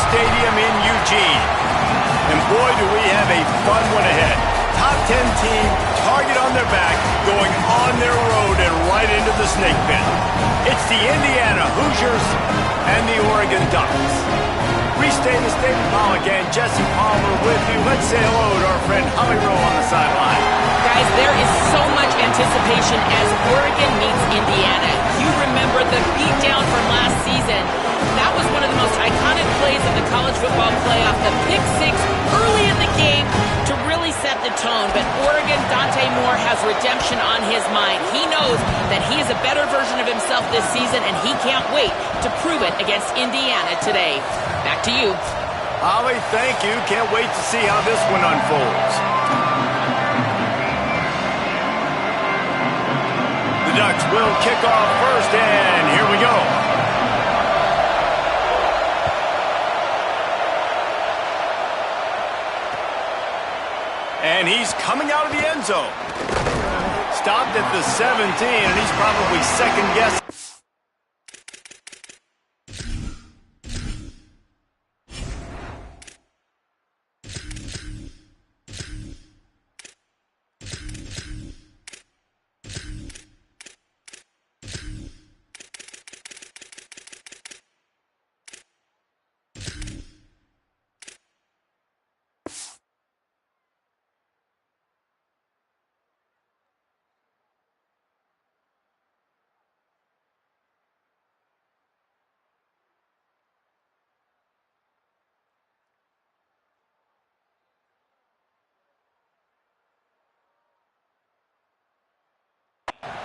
Stadium in Eugene. And boy, do we have a fun one ahead. Top 10 team, target on their back, going on their road and right into the snake pit. It's the Indiana Hoosiers and the Oregon Ducks. Restating the statement, Paul again, Jesse Palmer with you. Let's say hello to our friend Holly Rowe on the sideline. Guys, there is so much anticipation as Oregon meets Indiana. You remember the beatdown from last season. That was one of the most iconic plays of the college football playoff. The pick six early in the game to really set the tone. But Oregon, Dante Moore has redemption on his mind. He knows that he is a better version of himself this season, and he can't wait to prove it against Indiana today. Back to you. Holly, thank you. Can't wait to see how this one unfolds. The Ducks will kick off first, and here we go. And he's coming out of the end zone. Stopped at the 17, and he's probably second-guessing.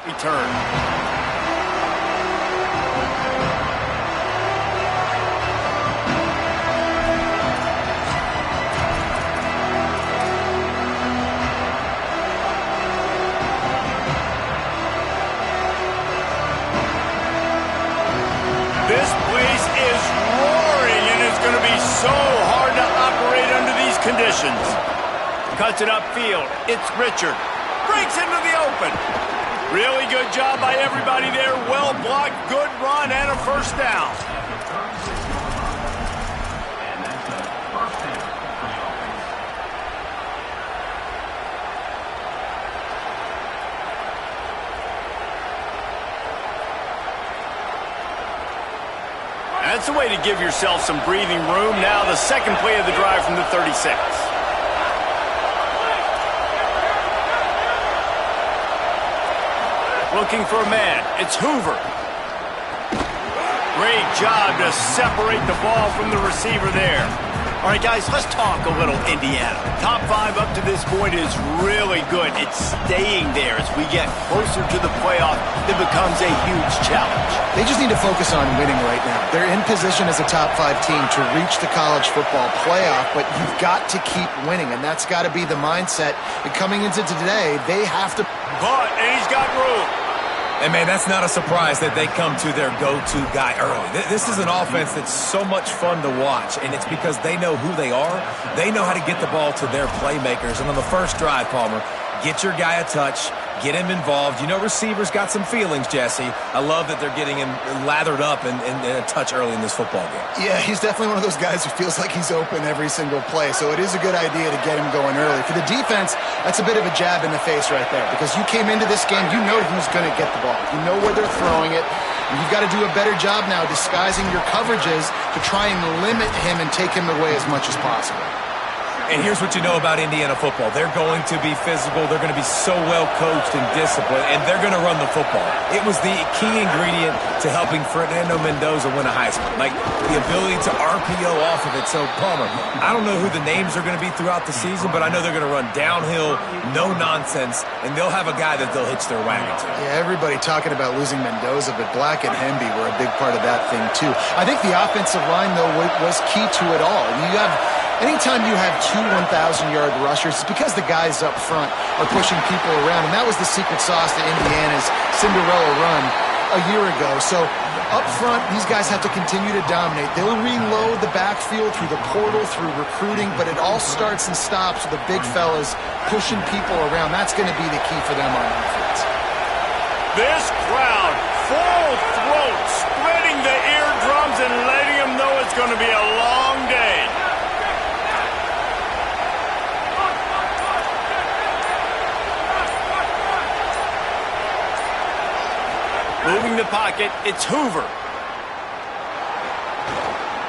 Return. This place is roaring, and it's going to be so hard to operate under these conditions. Cuts it upfield. It's Richard. Breaks into the open. Really good job by everybody there. Well blocked, good run, and a first down. That's a way to give yourself some breathing room. Now the second play of the drive from the 36. Looking for a man. It's Hoover. Great job to separate the ball from the receiver there. All right, guys, let's talk a little Indiana. Top 5 up to this point is really good. It's staying there as we get closer to the playoff. It becomes a huge challenge. They just need to focus on winning right now. They're in position as a top 5 team to reach the college football playoff, but you've got to keep winning, and that's got to be the mindset. And coming into today, they have to... And he's got room. And, man, that's not a surprise that they come to their go-to guy early. This is an offense that's so much fun to watch, and it's because they know who they are. They know how to get the ball to their playmakers. And on the first drive, Palmer, get your guy a touch, get him involved. You know receivers got some feelings, Jesse. I love that they're getting him lathered up and a touch early in this football game. Yeah, he's definitely one of those guys who feels like he's open every single play, so it is a good idea to get him going early. For the defense, that's a bit of a jab in the face right there, because you came into this game, you know who's going to get the ball. You know where they're throwing it, and you've got to do a better job now disguising your coverages to try and limit him and take him away as much as possible. And here's what you know about Indiana football. They're going to be physical. They're going to be so well coached and disciplined, and they're going to run the football. It was the key ingredient to helping Fernando Mendoza win a Heisman, like the ability to RPO off of it. So, Palmer, I don't know who the names are going to be throughout the season, but I know they're going to run downhill, no nonsense, and they'll have a guy that they'll hitch their wagon to. Yeah, everybody talking about losing Mendoza, but Black and Hemby were a big part of that thing, too. I think the offensive line, though, was key to it all. Anytime you have two 1,000-yard rushers, it's because the guys up front are pushing people around, and that was the secret sauce to Indiana's Cinderella run a year ago. So up front, these guys have to continue to dominate. They'll reload the backfield through the portal, through recruiting, but it all starts and stops with the big fellas pushing people around. That's going to be the key for them on offense. This crowd, full throat, spreading the eardrums and letting them know it's going to be a long day. Moving the pocket, it's Hoover.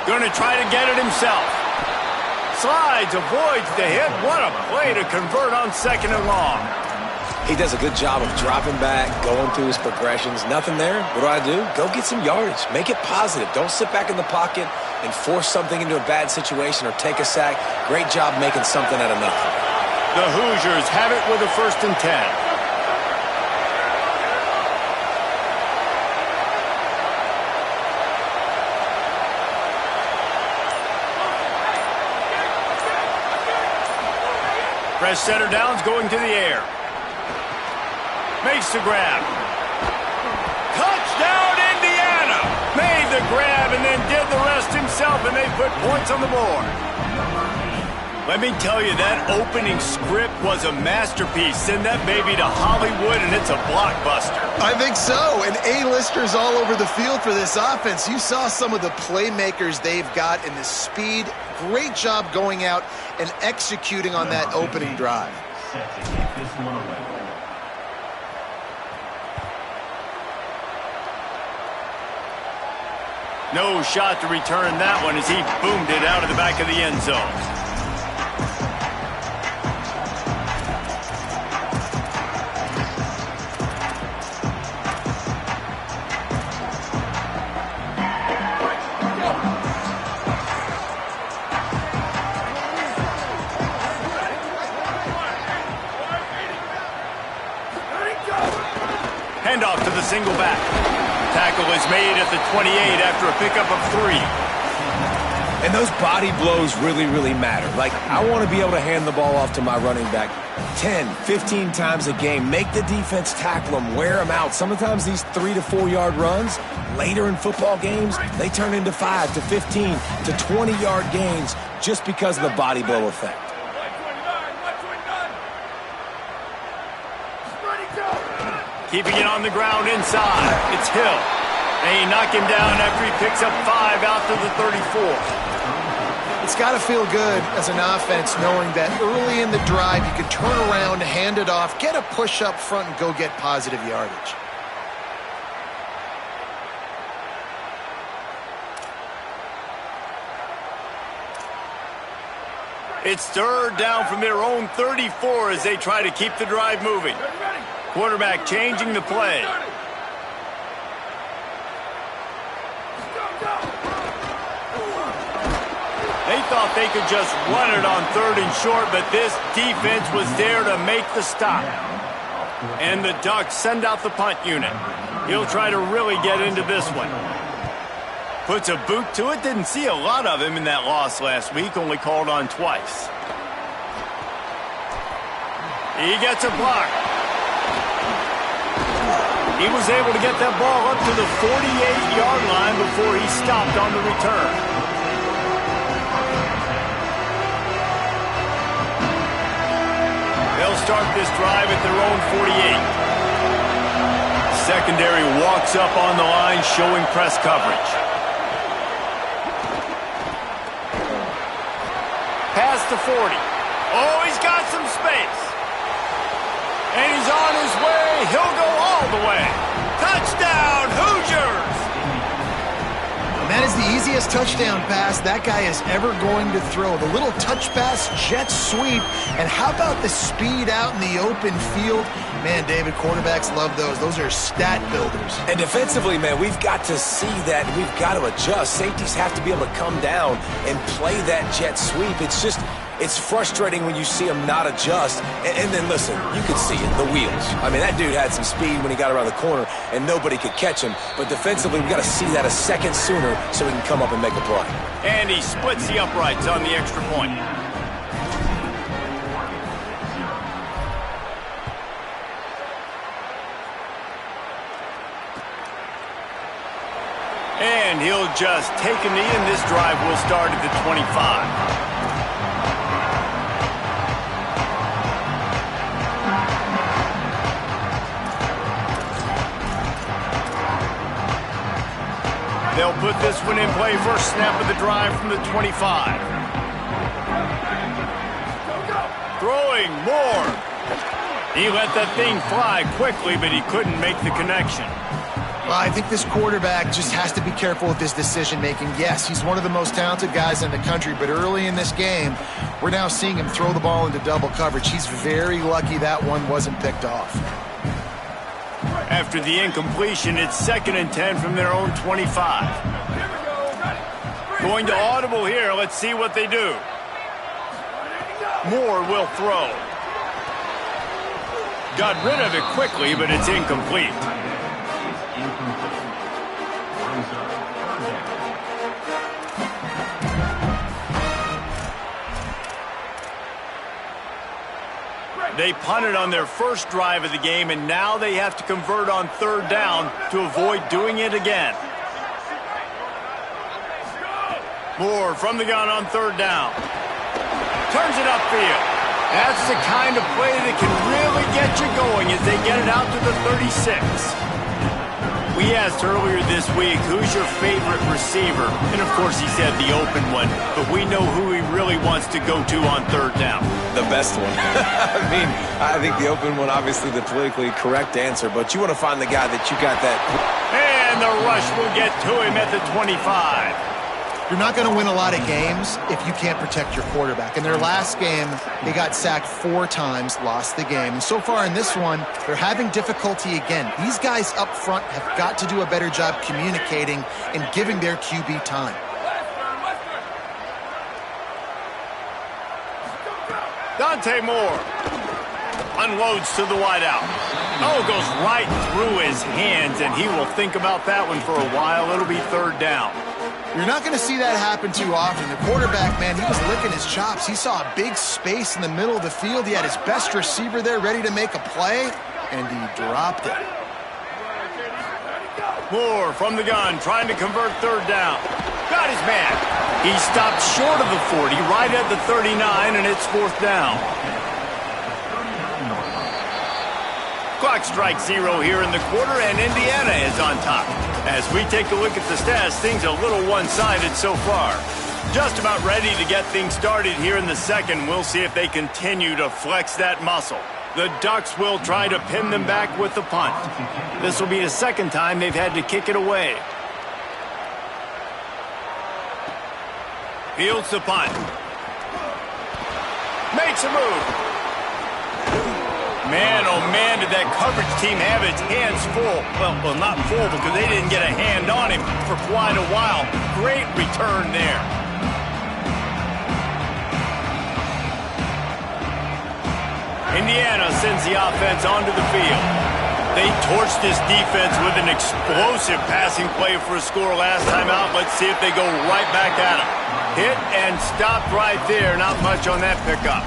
Going to try to get it himself. Slides, avoids the hit. What a play to convert on 2nd and long. He does a good job of dropping back, going through his progressions. Nothing there. What do? Go get some yardage. Make it positive. Don't sit back in the pocket and force something into a bad situation or take a sack. Great job making something out of nothing. The Hoosiers have it with a 1st and 10. Fresh center downs going to the air. Makes the grab. Touchdown, Indiana! Made the grab and then did the rest himself, and they put points on the board. Let me tell you, that opening script was a masterpiece. Send that baby to Hollywood, and it's a blockbuster. I think so, and A-listers all over the field for this offense. You saw some of the playmakers they've got in the speed. Great job going out and executing on that opening drive. No shot to return that one as he boomed it out of the back of the end zone. Handoff to the single back. Tackle is made at the 28 after a pickup of 3. And those body blows really, really matter. Like, I want to be able to hand the ball off to my running back 10, 15 times a game. Make the defense tackle them, wear them out. Sometimes these 3 to 4 yard runs, later in football games, they turn into 5 to 15 to 20-yard gains just because of the body blow effect. Keeping it on the ground inside. It's Hill. They knock him down after he picks up 5 out to the 34. It's got to feel good as an offense knowing that early in the drive you can turn around, hand it off, get a push up front, and go get positive yardage. It's 3rd down from their own 34 as they try to keep the drive moving. Quarterback changing the play. They thought they could just run it on 3rd and short, but this defense was there to make the stop. And the Ducks send out the punt unit. He'll try to really get into this one. Puts a boot to it. Didn't see a lot of him in that loss last week, only called on twice. He gets a block. He was able to get that ball up to the 48-yard line before he stopped on the return. They'll start this drive at their own 48. Secondary walks up on the line, showing press coverage. Past the 40. Oh, he's got some space. And he's on his way. He'll go all the way. Touchdown, Hoosiers! And that is the easiest touchdown pass that guy is ever going to throw. The little touch pass, jet sweep. And how about the speed out in the open field? Man, David, quarterbacks love those. Those are stat builders. And defensively, man, we've got to see that. We've got to adjust. Safeties have to be able to come down and play that jet sweep. It's frustrating when you see him not adjust. And then, listen, you could see it, the wheels. I mean, that dude had some speed when he got around the corner, and nobody could catch him. But defensively, we've got to see that a second sooner so he can come up and make a play. And he splits the uprights on the extra point. And he'll just take a knee, and this drive will start at the 25. They'll put this one in play. First snap of the drive from the 25. Throwing more. He let that thing fly quickly, but he couldn't make the connection. Well, I think this quarterback just has to be careful with his decision-making. Yes, he's one of the most talented guys in the country, but early in this game, we're now seeing him throw the ball into double coverage. He's very lucky that one wasn't picked off. After the incompletion, it's 2nd and 10 from their own 25. Going to audible here. Let's see what they do. Moore will throw. Got rid of it quickly, but it's incomplete. They punted on their first drive of the game, and now they have to convert on 3rd down to avoid doing it again. Moore from the gun on 3rd down. Turns it upfield. That's the kind of play that can really get you going as they get it out to the 36. We asked earlier this week, who's your favorite receiver? And of course he said the open one, but we know who he really wants to go to on 3rd down. The best one. I think the open one, obviously the politically correct answer, but you want to find the guy that you got that. And the rush will get to him at the 25. You're not going to win a lot of games if you can't protect your quarterback. In their last game, they got sacked 4 times, lost the game. And so far in this one, they're having difficulty again. These guys up front have got to do a better job communicating and giving their QB time. Dante Moore unloads to the wideout. Oh, goes right through his hands, and he will think about that one for a while. It'll be 3rd down. You're not going to see that happen too often. The quarterback, man, he was licking his chops. He saw a big space in the middle of the field. He had his best receiver there ready to make a play, and he dropped it. Moore from the gun, trying to convert 3rd down. Got his man. He stopped short of the 40, right at the 39, and it's 4th down. Clock strikes 0 here in the quarter, and Indiana is on top. As we take a look at the stats, things are a little one-sided so far. Just about ready to get things started here in the 2nd. We'll see if they continue to flex that muscle. The Ducks will try to pin them back with the punt. This will be the 2nd time they've had to kick it away. Fields the punt. Makes a move. Man, oh man, did that coverage team have its hands full. Well, not full because they didn't get a hand on him for quite a while. Great return there. Indiana sends the offense onto the field. They torched this defense with an explosive passing play for a score last time out. Let's see if they go right back at him. Hit and stopped right there. Not much on that pickup.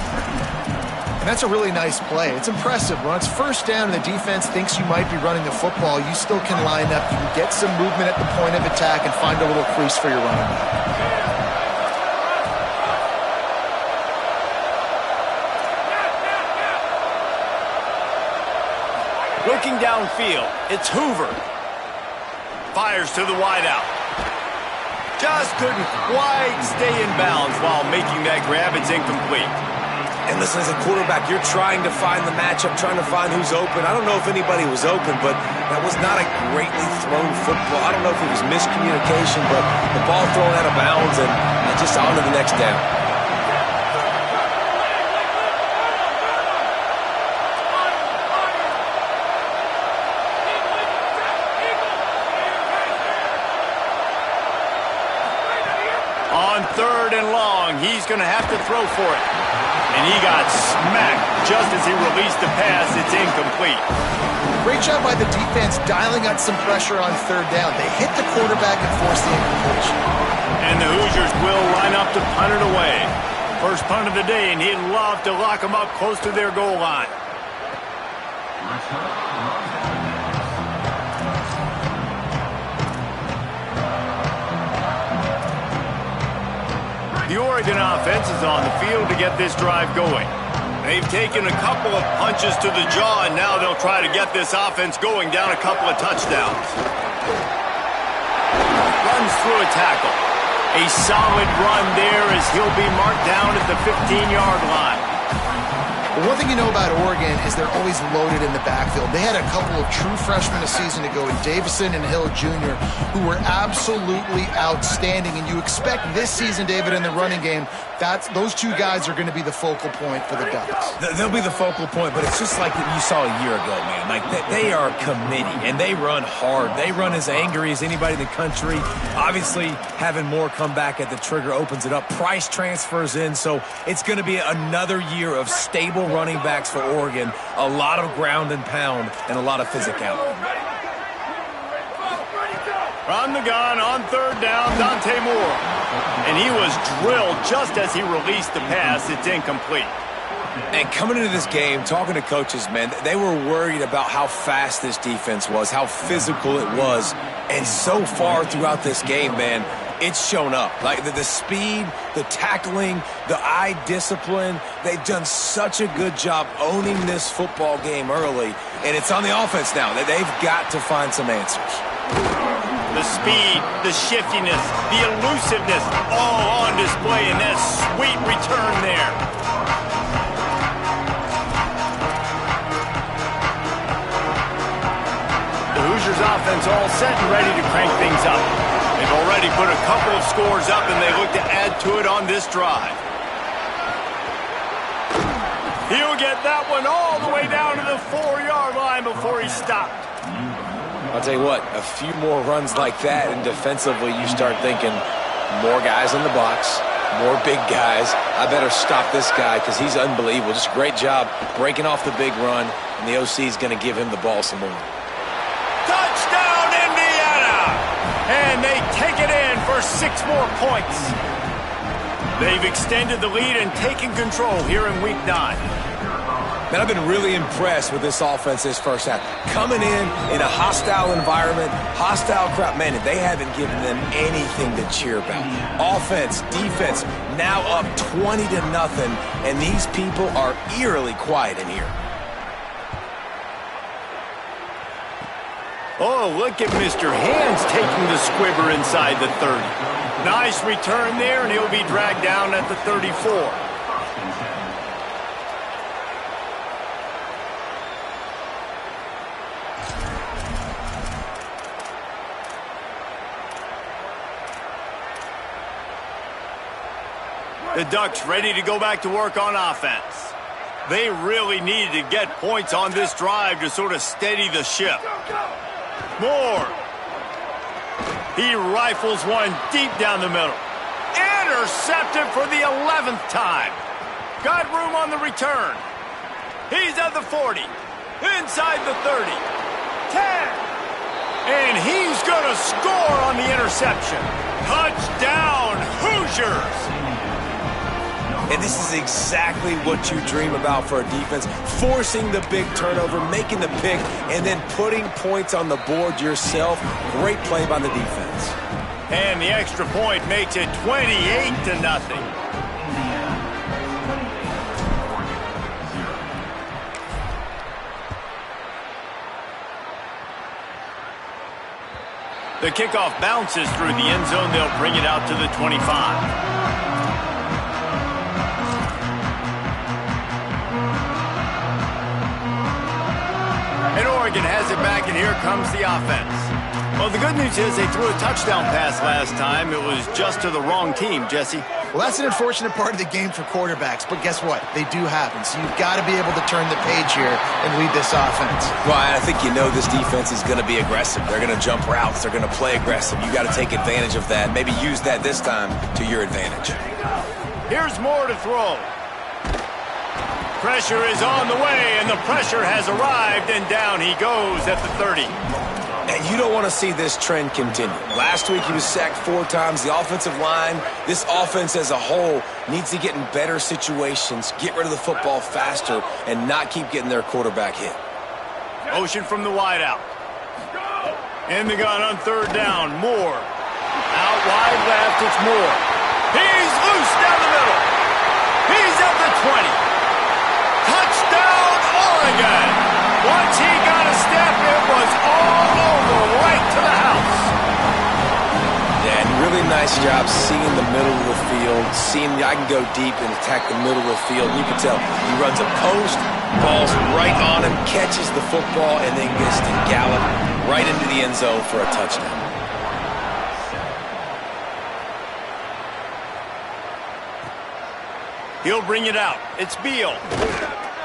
And that's a really nice play. It's impressive. When it's 1st down and the defense thinks you might be running the football, you still can line up. You can get some movement at the point of attack and find a little crease for your running back. Looking downfield, it's Hoover. Fires to the wideout. Just couldn't quite stay in bounds while making that grab. It's incomplete. And listen, as a quarterback, you're trying to find the matchup, trying to find who's open. I don't know if anybody was open, but that was not a greatly thrown football. I don't know if it was miscommunication, but the ball thrown out of bounds and just on to the next down. On 3rd and long, he's going to have to throw for it. And he got smacked just as he released the pass. It's incomplete. Great job by the defense dialing out some pressure on 3rd down. They hit the quarterback and forced the incompletion. And the Hoosiers will line up to punt it away. First punt of the day, and he'd love to lock them up close to their goal line. The Oregon offense is on the field to get this drive going. They've taken a couple of punches to the jaw, and now they'll try to get this offense going down a couple of touchdowns. Runs through a tackle. A solid run there as he'll be marked down at the 15-yard line. But one thing you know about Oregon is they're always loaded in the backfield. They had a couple of true freshmen a season ago in Davison and Hill Jr. who were absolutely outstanding. And you expect this season, David, in the running game, those two guys are going to be the focal point for the Ducks. They'll be the focal point, but it's just like you saw a year ago, man. Like, they are committed, and they run hard. They run as angry as anybody in the country. Obviously, having Moore come back at the trigger opens it up. Price transfers in, so it's going to be another year of stable running backs for Oregon. A lot of ground and pound and a lot of physicality. From the gun on third down, Dante Moore. And he was drilled just as he released the pass. It's incomplete. And coming into this game, talking to coaches, man, they were worried about how fast this defense was, how physical it was. And so far throughout this game, man, it's shown up. Like the speed, the tackling, the eye discipline, they've done such a good job owning this football game early. And it's on the offense now. They've got to find some answers. The speed, the shiftiness, the elusiveness, all on display in that sweet return there. The Hoosiers offense all set and ready to crank things up. They've already put a couple of scores up and they look to add to it on this drive. He'll get that one all the way down to the 4-yard line before he stopped. I'll tell you what, a few more runs like that, and defensively you start thinking more guys in the box, more big guys. I better stop this guy because he's unbelievable. Just a great job breaking off the big run, and the OC is going to give him the ball some more. Touchdown, Indiana! And they take it in for 6 more points. They've extended the lead and taken control here in Week 9. Man, I've been really impressed with this offense this first half. Coming in a hostile environment, hostile crowd. Man, they haven't given them anything to cheer about. Offense, defense, now up 20-0, and these people are eerily quiet in here. Oh, look at Mr. Hands taking the squibber inside the 30. Nice return there, and he'll be dragged down at the 34. The Ducks ready to go back to work on offense. They really needed to get points on this drive to sort of steady the ship. Moore. He rifles one deep down the middle. Intercepted for the 11th time. Got room on the return. He's at the 40. Inside the 30. 10. And he's going to score on the interception. Touchdown, Hoosiers! And this is exactly what you dream about for a defense. Forcing the big turnover, making the pick, and then putting points on the board yourself. Great play by the defense. And the extra point makes it 28-0. The kickoff bounces through the end zone. They'll bring it out to the 25. And Oregon has it back, and here comes the offense. Well, the good news is they threw a touchdown pass last time. It was just to the wrong team, Jesse. Well, that's an unfortunate part of the game for quarterbacks, but guess what? They do happen. So you've got to be able to turn the page here and lead this offense. Well, I think you know this defense is going to be aggressive. They're going to jump routes. They're going to play aggressive. You got to take advantage of that. Maybe use that this time to your advantage. Here's Moore to throw. Pressure is on the way, and the pressure has arrived, and down he goes at the 30. And you don't want to see this trend continue. Last week he was sacked 4 times. The offensive line, this offense as a whole, needs to get in better situations, get rid of the football faster, and not keep getting their quarterback hit. Motion from the wideout. In the gun on third down, Moore. Out wide left, it's Moore. He's loose down the middle. He's at the 20. Touchdown, Oregon! Once he got a step, it was all over, right to the house. Yeah, and really nice job job seeing the middle of the field, seeing I can go deep and attack the middle of the field. You can tell he runs a post, ball's right on him, catches the football, and then gets to gallop right into the end zone for a touchdown. He'll bring it out. It's Beal.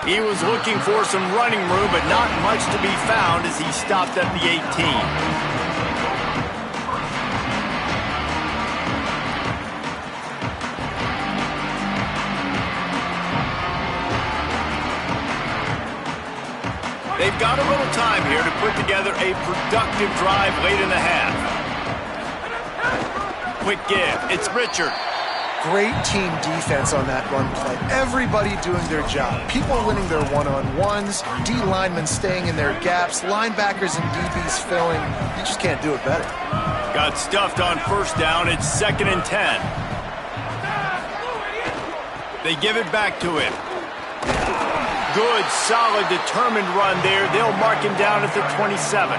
He was looking for some running room, but not much to be found as he stopped at the 18. They've got a little time here to put together a productive drive late in the half. Quick give. It's Richard. Great team defense on that run play. Everybody doing their job. People winning their one-on-ones, D linemen staying in their gaps, linebackers and DBs filling. You just can't do it better. Got stuffed on first down. It's 2nd and 10. They give it back to him. Good, solid, determined run there. They'll mark him down at the 27.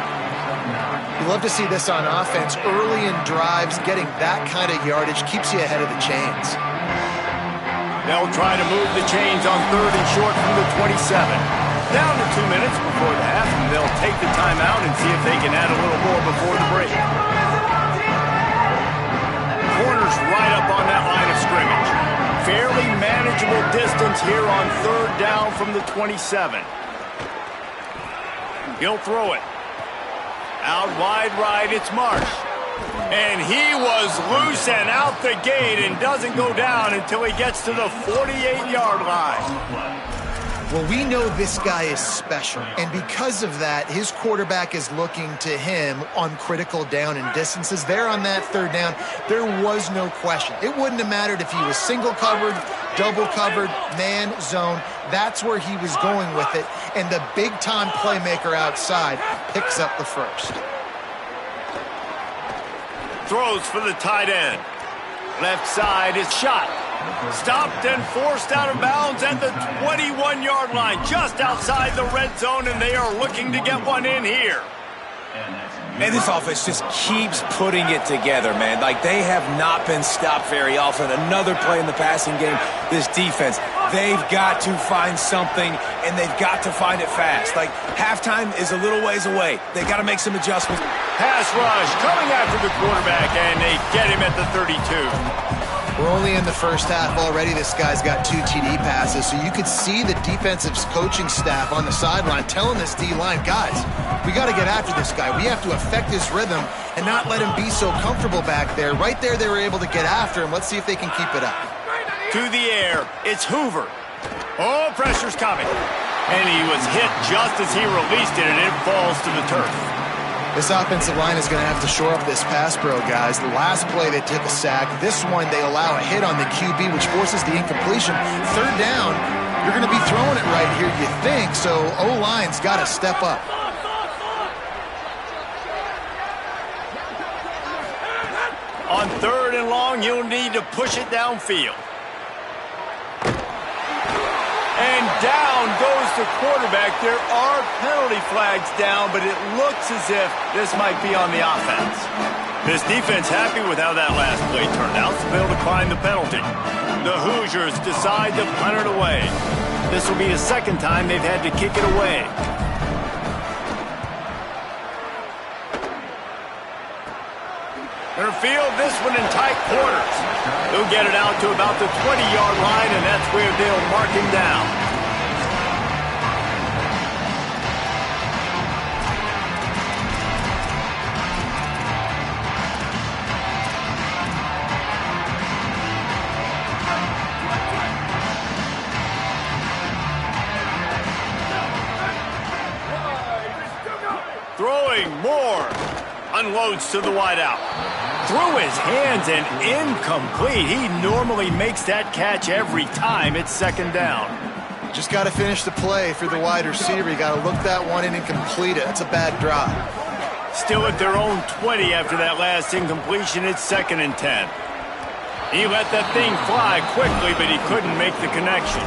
You love to see this on offense. Early in drives, getting that kind of yardage keeps you ahead of the chains. They'll try to move the chains on 3rd and short from the 27. Down to 2 minutes before the half, and they'll take the timeout and see if they can add a little more before the break. Corners right up on that line of scrimmage. Fairly manageable distance here on 3rd down from the 27. He'll throw it. Out wide right, it's Marsh. And he was loose and out the gate and doesn't go down until he gets to the 48-yard line. Well, we know this guy is special, and because of that, his quarterback is looking to him on critical down and distances. There on that 3rd down, there was no question. It wouldn't have mattered if he was single covered, double covered, man, zone. That's where he was going with it, and the big-time playmaker outside picks up the first. Throws for the tight end. Left side is shot. Stopped and forced out of bounds at the 21-yard line, just outside the red zone, and they are looking to get one in here. Man, this offense just keeps putting it together, man. Like, they have not been stopped very often. Another play in the passing game. This defense, they've got to find something, and they've got to find it fast. Like, halftime is a little ways away. They got to make some adjustments. Pass rush coming after the quarterback, and they get him at the 32. We're only in the first half already. This guy's got 2 TD passes, so you could see the defensive coaching staff on the sideline telling this D-line, guys, we got to get after this guy. We have to affect his rhythm and not let him be so comfortable back there. Right there, they were able to get after him. Let's see if they can keep it up. To the air, it's Hoover. Oh, pressure's coming. And he was hit just as he released it, and it falls to the turf. This offensive line is going to have to shore up this pass pro, guys. The last play, they took a sack. This one, they allow a hit on the QB, which forces the incompletion. 3rd down, you're going to be throwing it right here, you think, so O-line's got to step up. On 3rd and long, you'll need to push it downfield. And down goes the quarterback. There are penalty flags down, but it looks as if this might be on the offense. This defense happy with how that last play turned out, so they'll decline the penalty. The Hoosiers decide to punt it away. This will be the 2nd time they've had to kick it away. They'll field this one in tight quarters. They'll get it out to about the 20-yard line, and that's where they'll mark him down. Throwing more. Unloads to the wideout. Through his hands and incomplete. He normally makes that catch every time. It's 2nd down. Just got to finish the play for the wide receiver. You got to look that one in and complete it. It's a bad drive. Still at their own 20 after that last incompletion. It's 2nd and 10. He let that thing fly quickly, but he couldn't make the connection.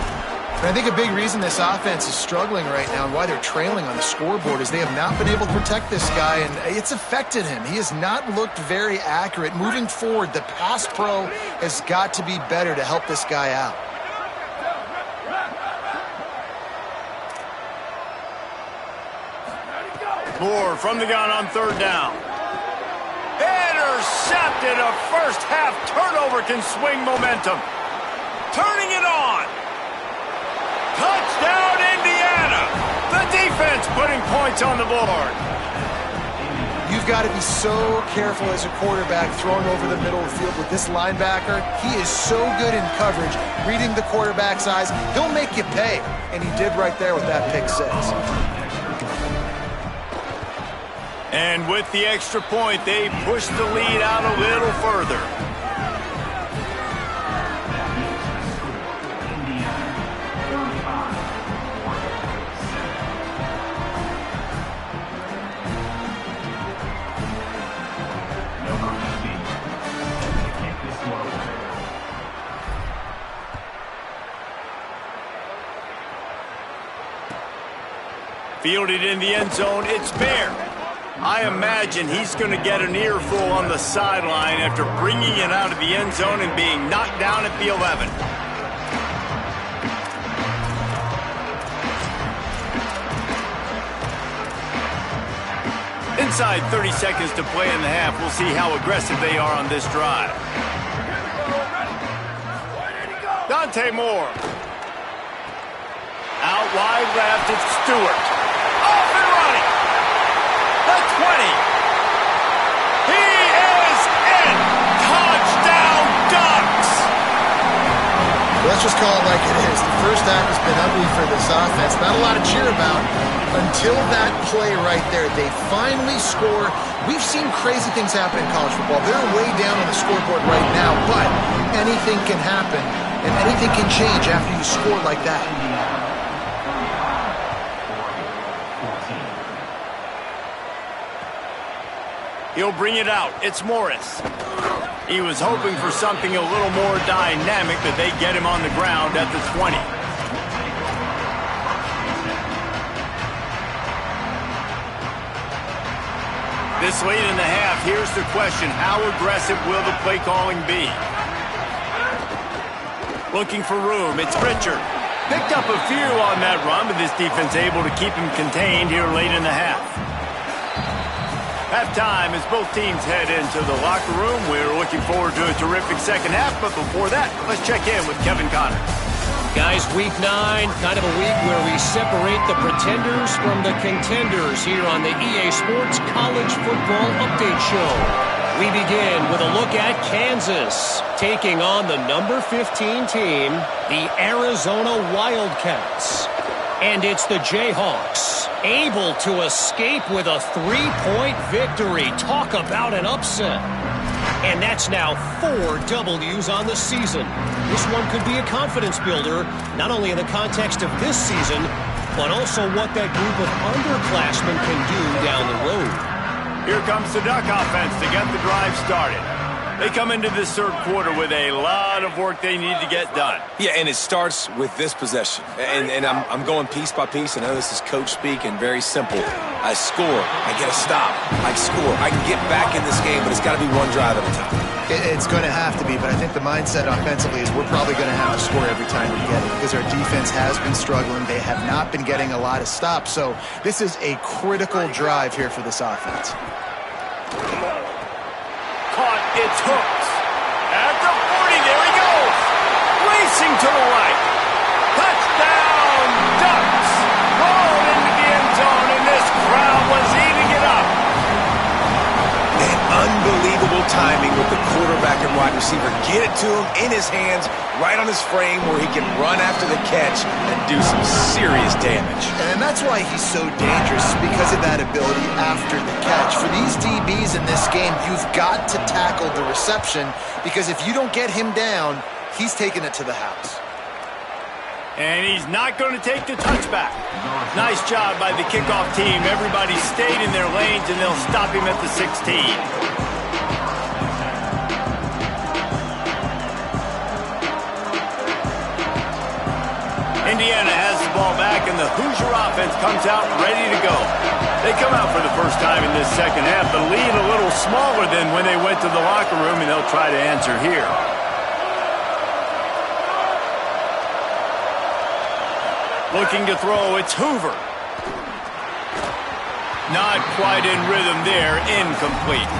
And I think a big reason this offense is struggling right now and why they're trailing on the scoreboard is they have not been able to protect this guy, and it's affected him. He has not looked very accurate. Moving forward, the pass pro has got to be better to help this guy out. Moore from the gun on third down. Intercepted. A first half turnover can swing momentum. Turning it on. Touchdown, Indiana. The defense putting points on the board. You've got to be so careful as a quarterback throwing over the middle of the field with this linebacker. He is so good in coverage, reading the quarterback's eyes. He'll make you pay, and he did right there with that pick six. And with the extra point, they push the lead out a little further. Fielded in the end zone, it's Bear. I imagine he's going to get an earful on the sideline after bringing it out of the end zone and being knocked down at the 11. Inside 30 seconds to play in the half. We'll see how aggressive they are on this drive. Dante Moore. Out wide left, it's Stewart. Off and running. The 20. He is in. Touchdown, Ducks. Let's just call it like it is. The first half has been ugly for this offense. Not a lot to cheer about until that play right there. They finally score. We've seen crazy things happen in college football. They're way down on the scoreboard right now, but anything can happen, and anything can change after you score like that. He'll bring it out. It's Morris. He was hoping for something a little more dynamic, but they get him on the ground at the 20. This late in the half, here's the question. How aggressive will the play calling be? Looking for room. It's Pritchard. Picked up a few on that run, but this defense able to keep him contained here late in the half. Halftime as both teams head into the locker room. We're looking forward to a terrific second half, but before that, let's check in with Kevin Connors. Guys, week 9, kind of a week where we separate the pretenders from the contenders here on the EA Sports College Football Update Show. We begin with a look at Kansas taking on the number 15 team, the Arizona Wildcats. And it's the Jayhawks, able to escape with a 3-point victory. Talk about an upset. And that's now 4 W's on the season. This one could be a confidence builder, not only in the context of this season, but also what that group of underclassmen can do down the road. Here comes the Duck offense to get the drive started. They come into this third quarter with a lot of work they need to get done. Yeah, and it starts with this possession. And I'm going piece by piece. I know this is coach speak and very simple. I score. I get a stop. I score. I can get back in this game, but it's got to be one drive at a time. It's going to have to be, but I think the mindset offensively is we're probably going to have to score every time we get it because our defense has been struggling. They have not been getting a lot of stops. So this is a critical drive here for this offense. Caught, it's hooked. At the 40, there he goes. Racing to the right. Touchdown, Ducks. Rolled into the end zone, and this crowd was eating it up. And unbelievable timing with the quarterback and wide receiver. Get it to him in his hands, right on his frame where he can run after the catch and do some serious damage. And that's why he's so dangerous, because of that ability after the catch. For these DBs in this game, you've got to tackle the reception, because if you don't get him down, he's taking it to the house. And he's not going to take the touchback. Nice job by the kickoff team. Everybody stayed in their lanes, and they'll stop him at the 16. Indiana has the ball back, and the Hoosier offense comes out ready to go. They come out for the first time in this second half. The lead a little smaller than when they went to the locker room, and they'll try to answer here. Looking to throw, it's Hoover. Not quite in rhythm there, incomplete.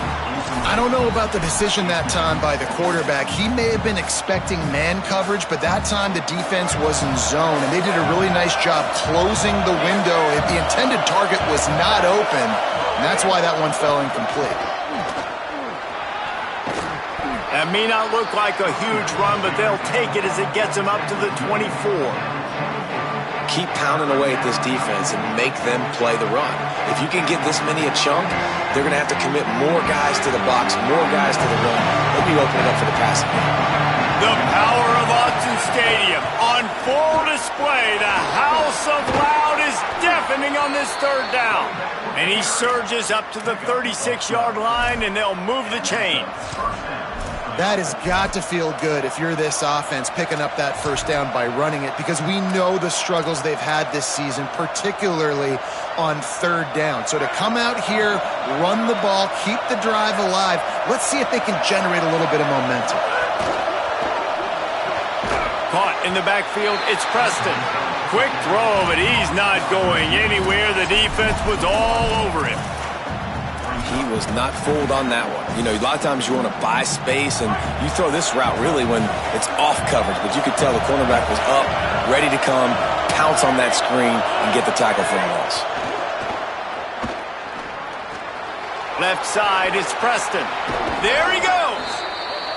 I don't know about the decision that time by the quarterback. He may have been expecting man coverage, but that time the defense was in zone, and they did a really nice job closing the window. If the intended target was not open, and that's why that one fell incomplete. That may not look like a huge run, but they'll take it as it gets them up to the 24. Keep pounding away at this defense and make them play the run. If you can get this many a chunk, they're going to have to commit more guys to the box, more guys to the run. They'll be opening up for the passing game. The power of Autzen Stadium on full display. The house of loud is deafening on this third down. And he surges up to the 36-yard line, and they'll move the chains. That has got to feel good if you're this offense picking up that first down by running it, because we know the struggles they've had this season, particularly on third down. So to come out here, run the ball, keep the drive alive, let's see if they can generate a little bit of momentum. Caught in the backfield, it's Preston. Quick throw, but he's not going anywhere. The defense was all over him. He was not fooled on that one. You know, a lot of times you want to buy space, and you throw this route really when it's off coverage. But you could tell the cornerback was up, ready to come, pounce on that screen, and get the tackle for a loss. Left side, it's Preston. There he goes.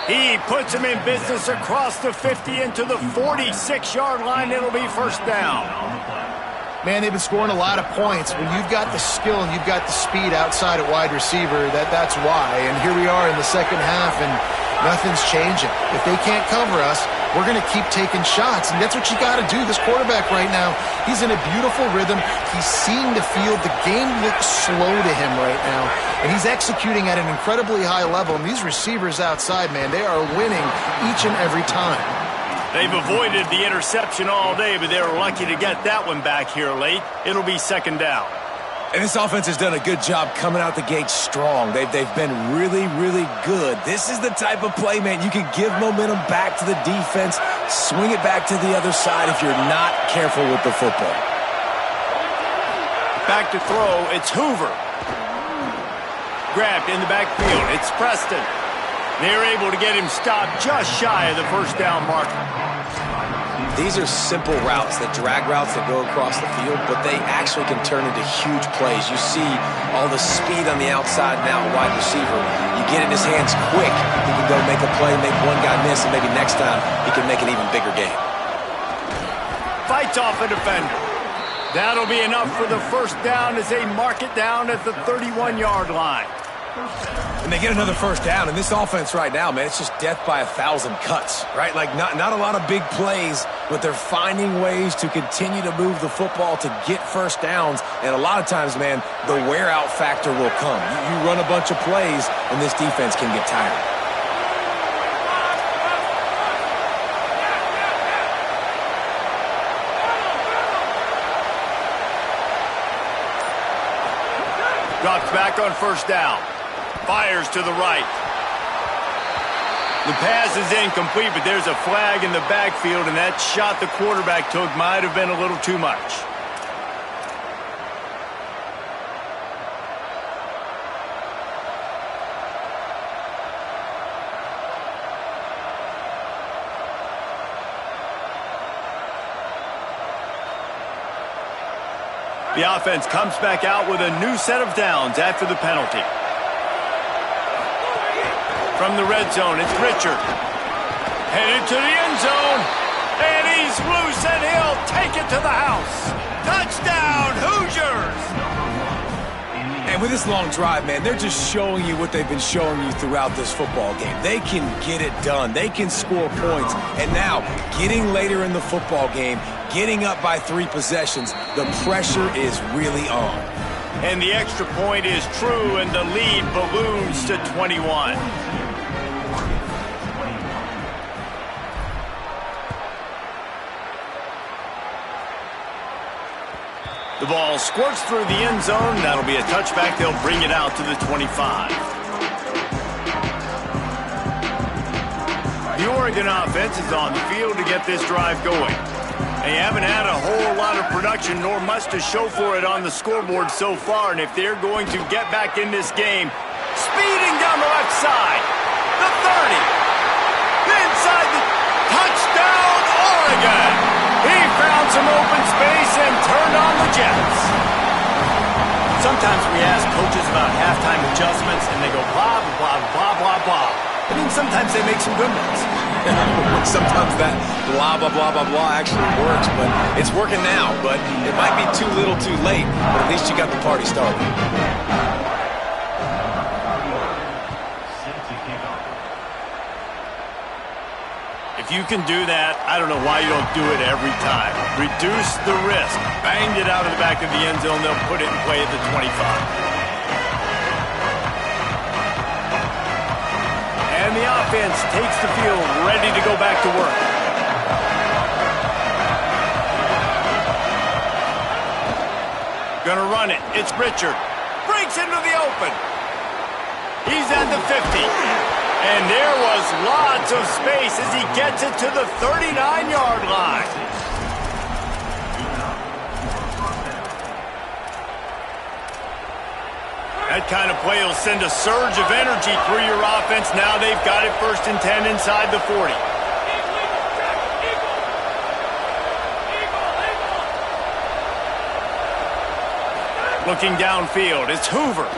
He puts him in business across the 50 into the 46-yard line. It'll be first down. Man, they've been scoring a lot of points. When you've got the skill and you've got the speed outside at wide receiver, that's why. And here we are in the second half, and nothing's changing. If they can't cover us, we're going to keep taking shots, and that's what you got to do. This quarterback right now, he's in a beautiful rhythm. He's seeing the field. The game looks slow to him right now, and he's executing at an incredibly high level. And these receivers outside, man, they are winning each and every time. They've avoided the interception all day, but they were lucky to get that one back here late. It'll be second down. And this offense has done a good job coming out the gate strong. They've been really, really good. This is the type of play, man, you can give momentum back to the defense, swing it back to the other side if you're not careful with the football. Back to throw, it's Hoover. Grabbed in the backfield, it's Preston. They're able to get him stopped just shy of the first down marker. These are simple routes, that drag routes that go across the field, but they actually can turn into huge plays. You see all the speed on the outside now, wide receiver. You get in his hands quick, he can go make a play, make one guy miss, and maybe next time he can make an even bigger game. Fights off a defender. That'll be enough for the first down as they mark it down at the 31-yard line. And they get another first down, and this offense right now, man, it's just death by 1,000 cuts, right? Like, not a lot of big plays, but they're finding ways to continue to move the football to get first downs, and a lot of times, man, the wear-out factor will come. You run a bunch of plays, and this defense can get tired. Drops back on first down. Fires to the right. The pass is incomplete, but there's a flag in the backfield, and that shot the quarterback took might have been a little too much. The offense comes back out with a new set of downs after the penalty. From the red zone, it's Richard. Headed to the end zone. And he's loose, and he'll take it to the house. Touchdown, Hoosiers! And with this long drive, man, they're just showing you what they've been showing you throughout this football game. They can get it done. They can score points. And now, getting later in the football game, getting up by 3 possessions, the pressure is really on. And the extra point is true, and the lead balloons to 21. The ball squirts through the end zone. That'll be a touchback. They'll bring it out to the 25. The Oregon offense is on the field to get this drive going. They haven't had a whole lot of production nor much to show for it on the scoreboard so far. And if they're going to get back in this game, speeding down the left side, the 30, inside the touchdown, Oregon. He found some open space and turned on the Jets. Sometimes we ask coaches about halftime adjustments, and they go blah, blah, blah, blah, blah. I mean, sometimes they make some good ones. Sometimes that blah, blah, blah, blah, blah actually works, but it's working now. But it might be too little too late, but at least you got the party started. If you can do that, I don't know why you don't do it every time. Reduce the risk. Banged it out of the back of the end zone. They'll put it in play at the 25. And the offense takes the field, ready to go back to work. Gonna run it. It's Richard. Breaks into the open. He's at the 50. And there was lots of space as he gets it to the 39-yard line. That kind of play will send a surge of energy through your offense. Now they've got it 1st and 10 inside the 40. Looking downfield, it's Hoover.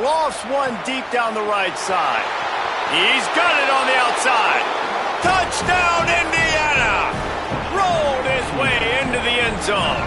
Lofts one deep down the right side. He's got it on the outside. Touchdown, Indiana! Rolled his way into the end zone.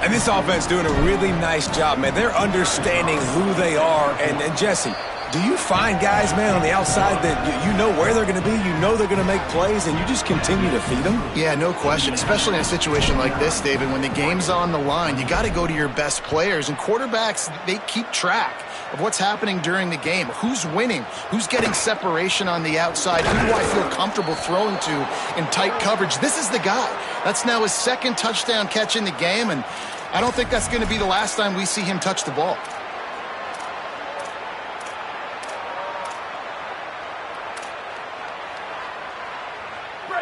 And this offense doing a really nice job, man. They're understanding who they are. And Jesse, do you find guys, man, on the outside that you know where they're going to be, you know they're going to make plays, and you just continue to feed them? Yeah, no question, especially in a situation like this, David. When the game's on the line, you got to go to your best players. And quarterbacks, they keep track of what's happening during the game. Who's winning? Who's getting separation on the outside? Who do I feel comfortable throwing to in tight coverage? This is the guy. That's now his 2nd touchdown catch in the game, and I don't think that's going to be the last time we see him touch the ball.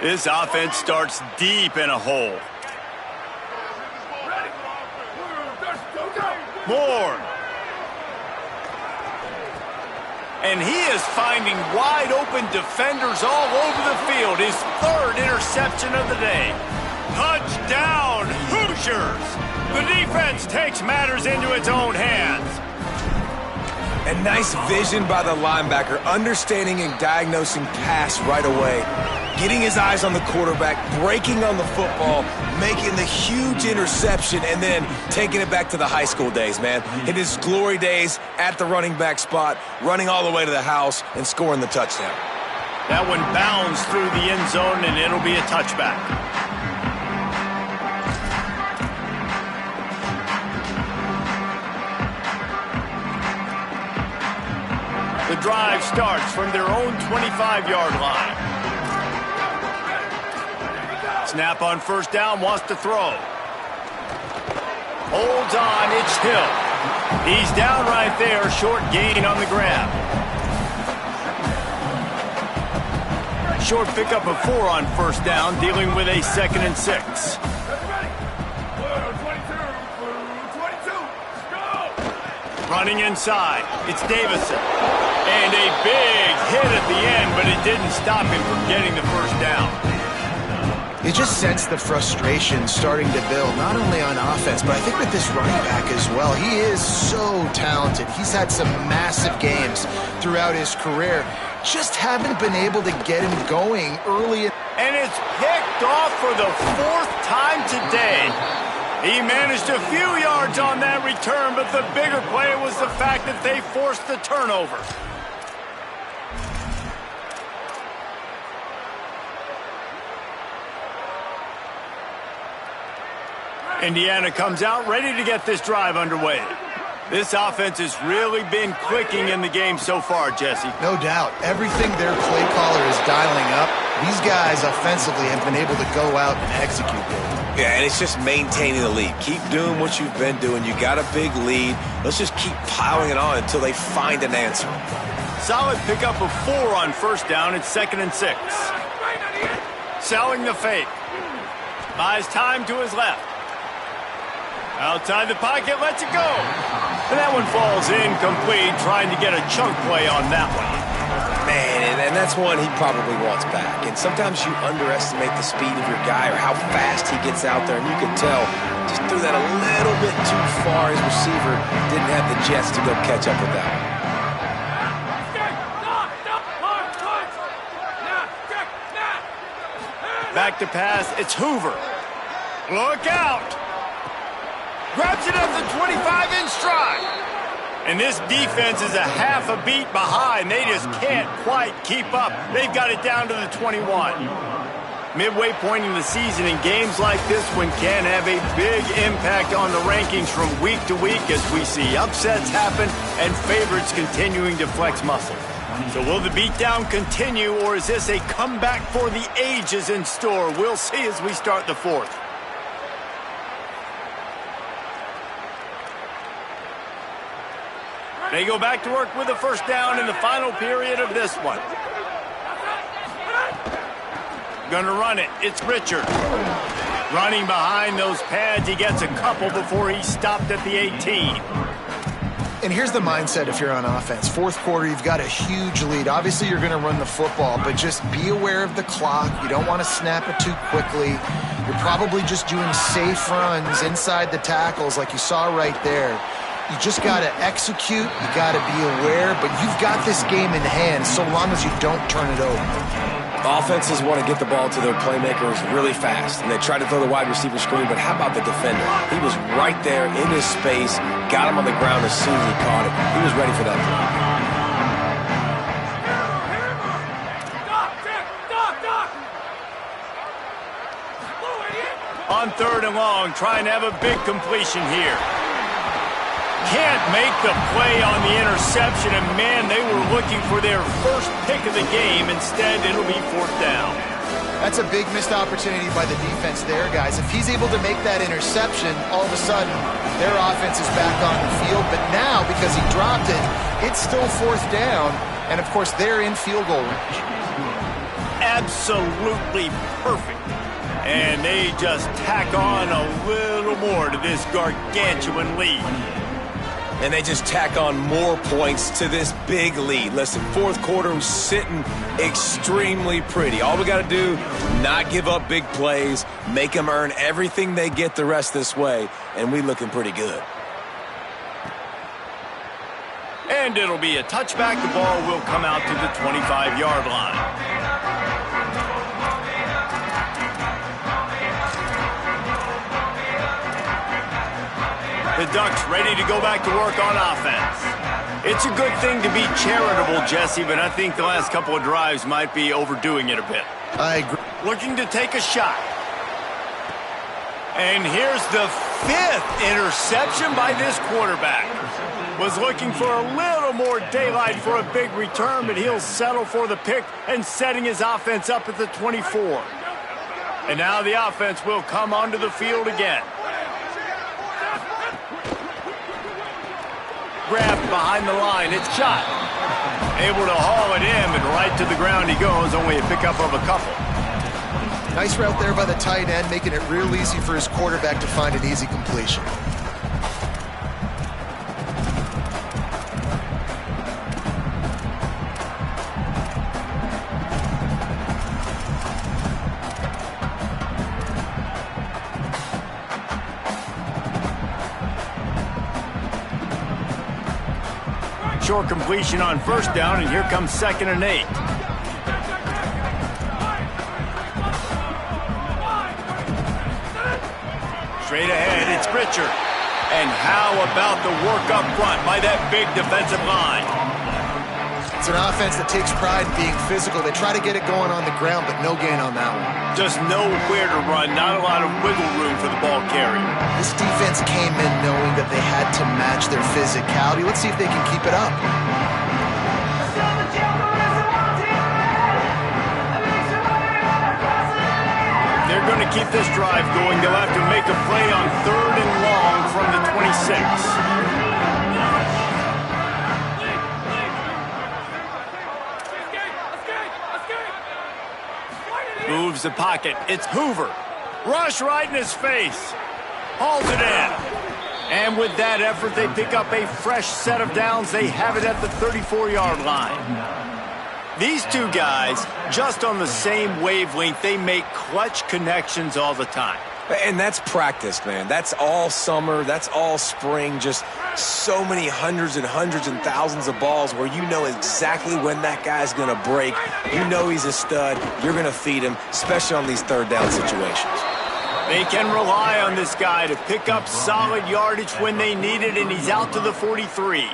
This offense starts deep in a hole. Moore. And he is finding wide open defenders all over the field. His 3rd interception of the day. Touchdown, Hoosiers! The defense takes matters into its own hands. And nice vision by the linebacker, understanding and diagnosing pass right away. Getting his eyes on the quarterback, breaking on the football, making the huge interception, and then taking it back to the high school days, man. In his glory days at the running back spot, running all the way to the house and scoring the touchdown. That one bounds through the end zone, and it'll be a touchback. The drive starts from their own 25-yard line. Snap on 1st down, wants to throw. Holds on, it's Hill. He's down right there, short gain on the grab. Short pickup of 4 on 1st down, dealing with a 2nd and 6. Running inside, it's Davison. And a big hit at the end, but it didn't stop him from getting the 1st down. You just sense the frustration starting to build, not only on offense, but I think with this running back as well. He is so talented. He's had some massive games throughout his career. Just haven't been able to get him going early. And it's picked off for the 4th time today. He managed a few yards on that return, but the bigger play was the fact that they forced the turnover. Indiana comes out ready to get this drive underway. This offense has really been clicking in the game so far, Jesse. No doubt. Everything their play caller is dialing up These guys offensively have been able to go out and execute. Yeah, and it's just maintaining the lead. Keep doing what you've been doing. You got a big lead. Let's just keep piling it on until they find an answer. Solid pickup of 4 on first down. It's 2nd and 6. Selling the fake. Buys time to his left. Outside the pocket, lets it go. And that one falls incomplete, trying to get a chunk play on that one. Man, and that's one he probably wants back. And sometimes you underestimate the speed of your guy or how fast he gets out there. And you can tell, just threw that a little bit too far. His receiver didn't have the jets to go catch up with that one. Back to pass, it's Hoover. Look out! Grabs it at the 25 in stride. And this defense is a half a beat behind. They just can't quite keep up. They've got it down to the 21. Midway point in the season, in games like this one can have a big impact on the rankings from week to week as we see upsets happen and favorites continuing to flex muscle. So will the beatdown continue, or is this a comeback for the ages in store? We'll see as we start the 4th. They go back to work with a first down in the final period of this one. Gonna run it. It's Richard. Running behind those pads. He gets a couple before he's stopped at the 18. And here's the mindset if you're on offense. 4th quarter, you've got a huge lead. Obviously, you're going to run the football, but just be aware of the clock. You don't want to snap it too quickly. You're probably just doing safe runs inside the tackles like you saw right there. You just got to execute. You got to be aware, but you've got this game in hand so long as you don't turn it over. Offenses want to get the ball to their playmakers really fast, and they try to throw the wide receiver screen, but how about the defender? He was right there in his space, got him on the ground as soon as he caught it. He was ready for that play. On 3rd and long, trying to have a big completion here. Can't make the play on the interception, and man, they were looking for their first pick of the game. Instead, it'll be 4th down. That's a big missed opportunity by the defense there, guys. If he's able to make that interception, all of a sudden, their offense is back on the field. But now, because he dropped it, it's still 4th down, and of course, they're in field goal range. Absolutely perfect. And they just tack on a little more to this gargantuan lead. And they just tack on more points to this big lead. Listen, 4th quarter was sitting extremely pretty. All we got to do, not give up big plays, make them earn everything they get the rest this way, and we looking pretty good. And it'll be a touchback. The ball will come out to the 25-yard line. The Ducks ready to go back to work on offense. It's a good thing to be charitable, Jesse, but I think the last couple of drives might be overdoing it a bit. I agree. Looking to take a shot. And here's the 5th interception by this quarterback. Was looking for a little more daylight for a big return, but he'll settle for the pick and setting his offense up at the 24. And now the offense will come onto the field again. Grabbed behind the line, it's shot. Able to haul it in, but right to the ground he goes, only a pickup of a couple. Nice route there by the tight end, making it real easy for his quarterback to find an easy completion. Short completion on first down, and here comes 2nd and 8. Straight ahead, it's Richard. And how about the work up front by that big defensive line? It's an offense that takes pride in being physical. They try to get it going on the ground, but no gain on that one. Just nowhere to run, not a lot of wiggle room for the ball carrier. This defense came in knowing that they had to match their physicality. Let's see if they can keep it up. want to keep this drive going, they'll have to make a play on 3rd and long from the 26. Moves the pocket. It's Hoover. Rush right in his face. Hauls it in. And with that effort, they pick up a fresh set of downs. They have it at the 34-yard line. These two guys, just on the same wavelength, they make clutch connections all the time. And that's practice, man. That's all summer. That's all spring. Just so many hundreds and thousands of balls where you know exactly when that guy's going to break. You know he's a stud. You're going to feed him, especially on these third down situations. They can rely on this guy to pick up solid yardage when they need it, and he's out to the 43.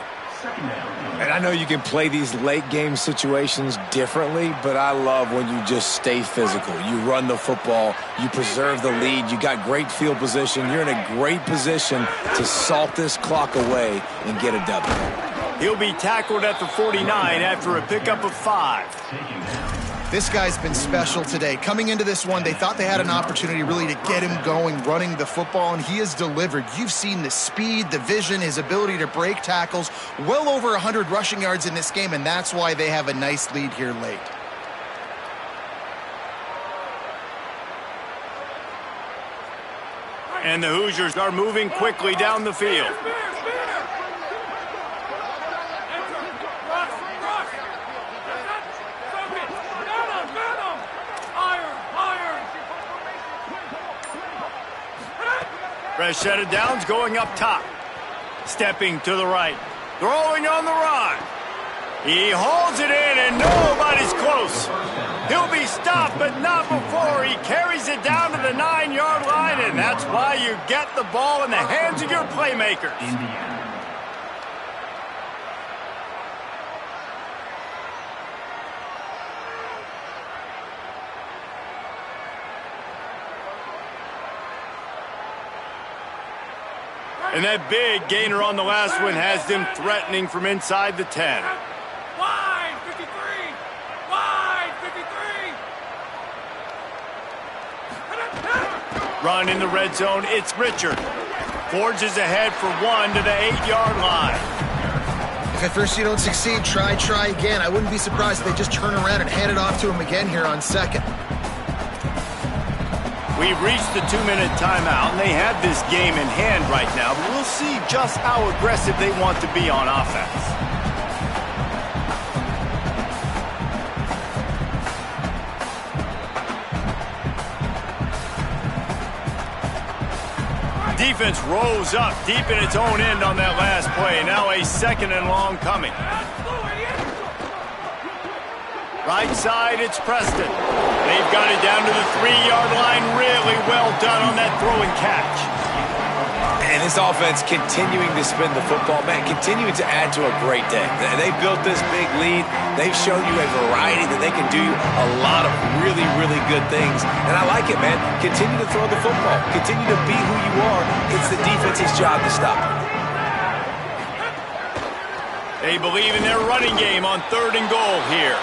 And I know you can play these late game situations differently, but I love when you just stay physical. You run the football, you preserve the lead, you got great field position, you're in a great position to salt this clock away and get a W. He'll be tackled at the 49 after a pickup of 5. This guy's been special today. Coming into this one, they thought they had an opportunity really to get him going, running the football, and he has delivered. You've seen the speed, the vision, his ability to break tackles, well over 100 rushing yards in this game, and that's why they have a nice lead here late. And the Hoosiers are moving quickly down the field. Fresh set of downs going up top. Stepping to the right. Throwing on the run. He holds it in and nobody's close. He'll be stopped, but not before he carries it down to the 9-yard line, and that's why you get the ball in the hands of your playmakers. And that big gainer on the last one has them threatening from inside the 10. Wide 53! Wide 53! Run in the red zone. It's Richard. Forges ahead for 1 to the 8-yard line. If at first you don't succeed, try again. I wouldn't be surprised if they just turn around and hand it off to him again here on 2nd. We've reached the 2-minute timeout, and they have this game in hand right now, but we'll see just how aggressive they want to be on offense. Defense rose up deep in its own end on that last play. Now a 2nd and long coming. Right side, it's Preston. They've got it down to the 3-yard line. Really well done on that throw and catch. And this offense continuing to spin the football, man, continuing to add to a great day. They built this big lead. They've shown you a variety that they can do a lot of really, really good things. And I like it, man. Continue to throw the football. Continue to be who you are. It's the defense's job to stop it. They believe in their running game on 3rd and goal here.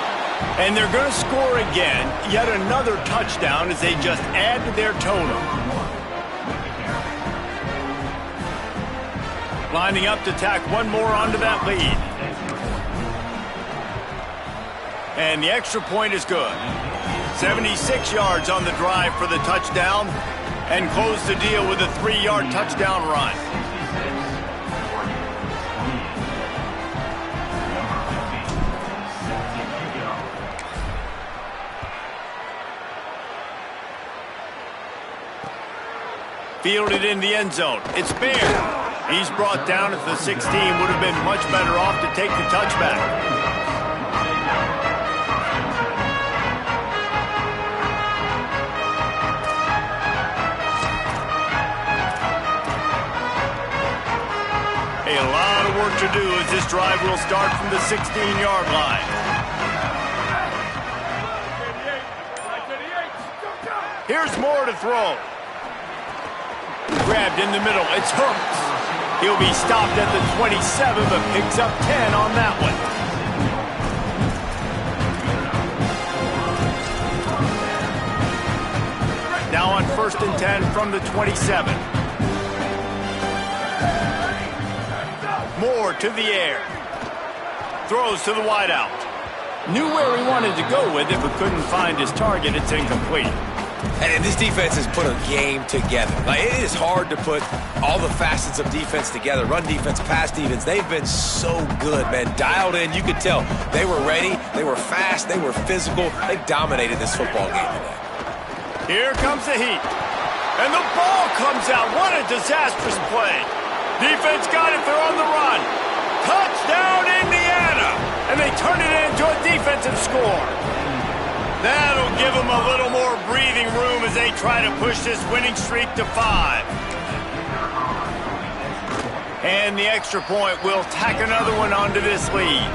And they're going to score again, yet another touchdown as they just add to their total. Lining up to tack one more onto that lead. And the extra point is good. 76 yards on the drive for the touchdown, and close the deal with a 3-yard touchdown run. Fielded in the end zone. It's Baird. He's brought down at the 16. Would have been much better off to take the touchback. A lot of work to do as this drive will start from the 16-yard line. Here's more to throw. Grabbed in the middle. It's Hooks. He'll be stopped at the 27, but picks up 10 on that one. Now on from the 27. Moore to the air. Throws to the wideout. Knew where he wanted to go with it, but couldn't find his target. It's incomplete. And this defense has put a game together. Like, it is hard to put all the facets of defense together. Run defense, pass defense. They've been so good, man. Dialed in. You could tell they were ready. They were fast. They were physical. They dominated this football game today. Here comes the heat. And the ball comes out. What a disastrous play. Defense got it. They're on the run. Touchdown, Indiana. And they turn it into a defensive score. That'll give them a little more breathing room as they try to push this winning streak to 5. And the extra point will tack another one onto this lead.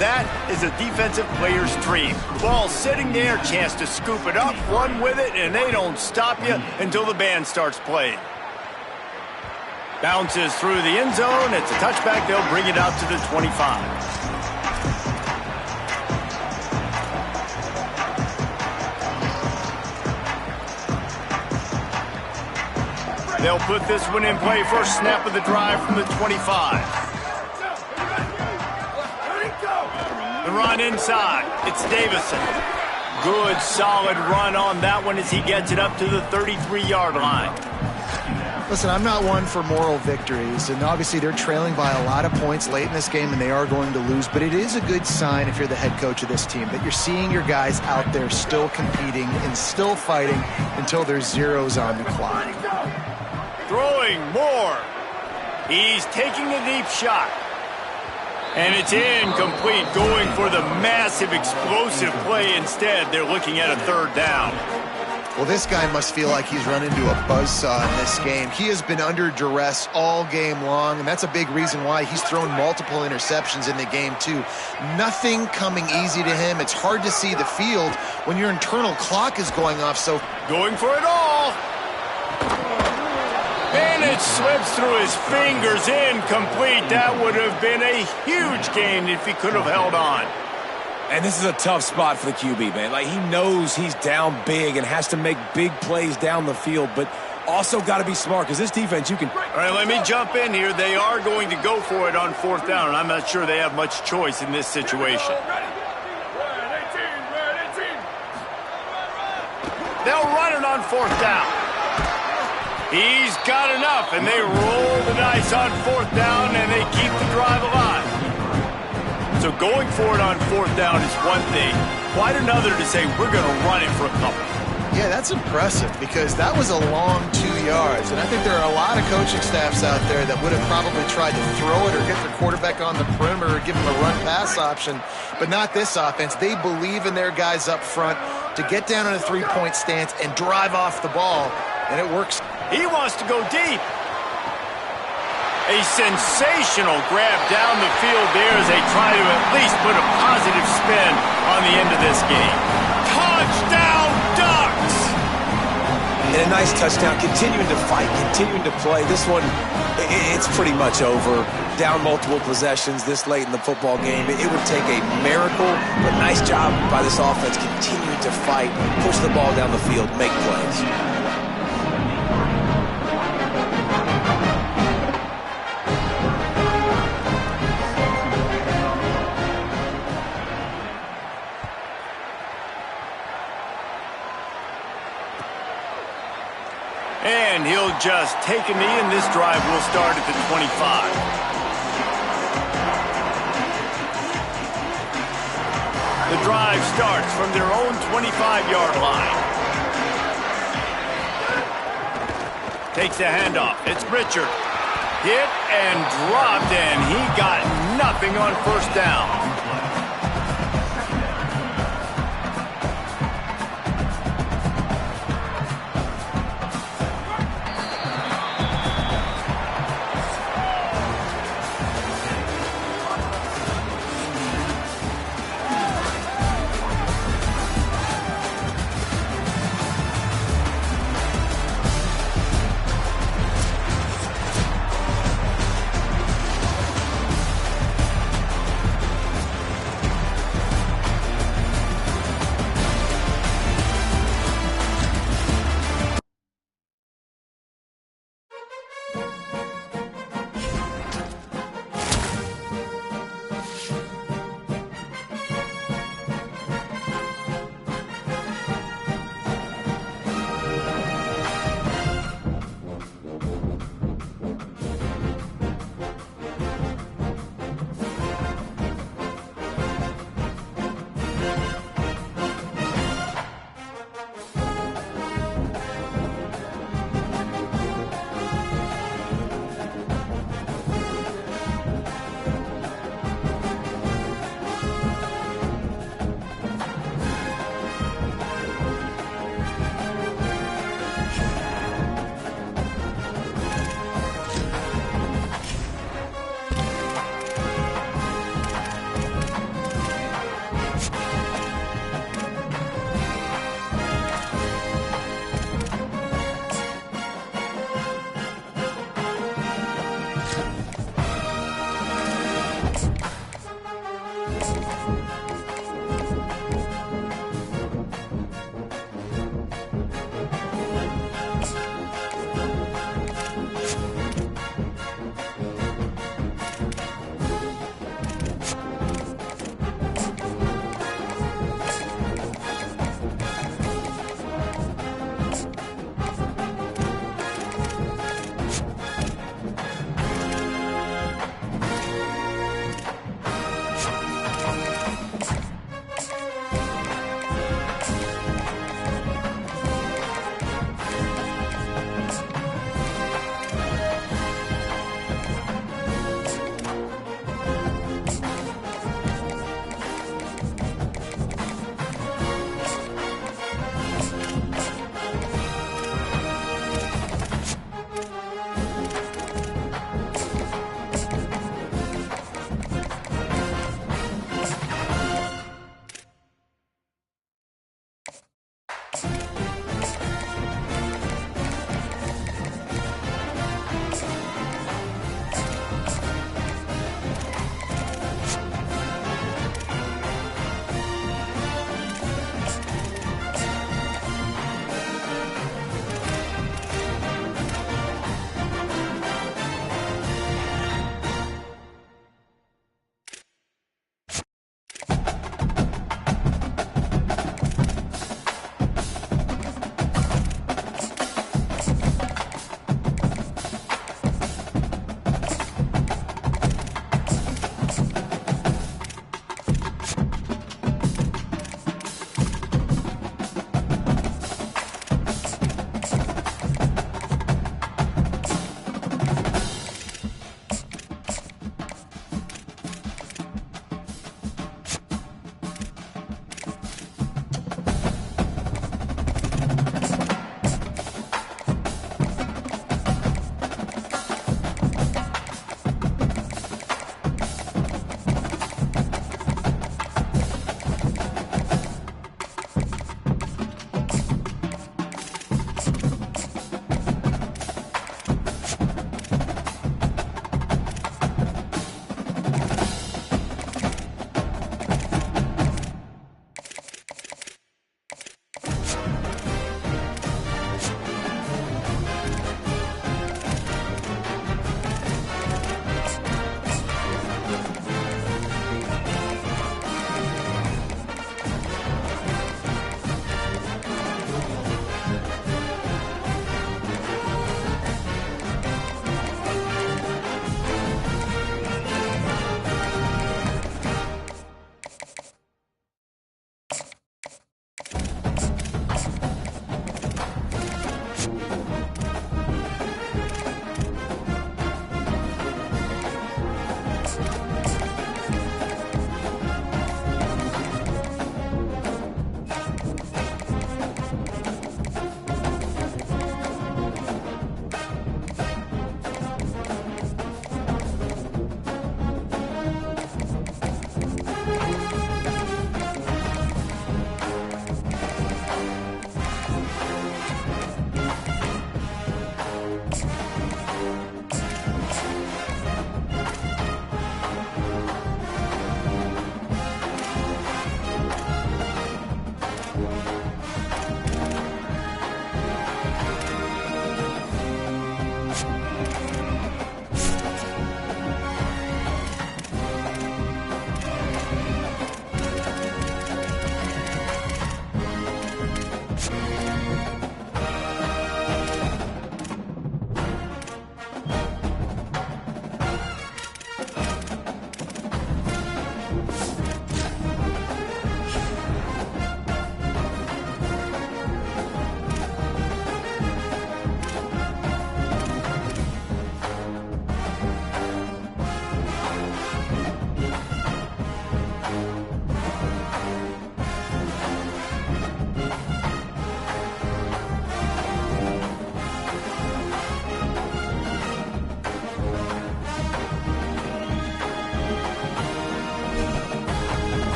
That is a defensive player's dream. Ball sitting there, chance to scoop it up, run with it, and they don't stop you until the band starts playing. Bounces through the end zone. It's a touchback. They'll bring it out to the 25. They'll put this one in play. First snap of the drive from the 25. The run inside. It's Davison. Good, solid run on that one as he gets it up to the 33-yard line. Listen, I'm not one for moral victories, and obviously they're trailing by a lot of points late in this game, and they are going to lose, but it is a good sign if you're the head coach of this team that you're seeing your guys out there still competing and still fighting until there's zeros on the clock. Throwing Moore. He's taking a deep shot. And it's incomplete, going for the massive explosive play instead. They're looking at a third down. Well, this guy must feel like he's run into a buzzsaw in this game. He has been under duress all game long, and that's a big reason why he's thrown multiple interceptions in the game, too. Nothing coming easy to him. It's hard to see the field when your internal clock is going off. So going for it all. And it slips through his fingers, incomplete. That would have been a huge gain if he could have held on. And this is a tough spot for the QB, man. Like, he knows he's down big and has to make big plays down the field, but also got to be smart because this defense, you can... All right, let me jump in here. They are going to go for it on fourth down, and I'm not sure they have much choice in this situation. They'll run it on fourth down. He's got enough, and they roll the dice on fourth down, and they keep the drive alive. So going for it on fourth down is one thing. Quite another to say, we're going to run it for a couple. Yeah, that's impressive because that was a long 2 yards. And I think there are a lot of coaching staffs out there that would have probably tried to throw it or get their quarterback on the perimeter or give him a run-pass option, but not this offense. They believe in their guys up front to get down in a three-point stance and drive off the ball, and it works. He wants to go deep. A sensational grab down the field there as they try to at least put a positive spin on the end of this game. Touchdown, Ducks! And a nice touchdown, continuing to fight, continuing to play. This one, it's pretty much over. Down multiple possessions this late in the football game. It would take a miracle, but nice job by this offense continuing to fight, push the ball down the field, make plays. And he'll just take a knee, and this drive will start at the 25. The drive starts from their own 25-yard line. Takes a handoff. It's Richard. Hit and dropped, and he got nothing on first down. Sports.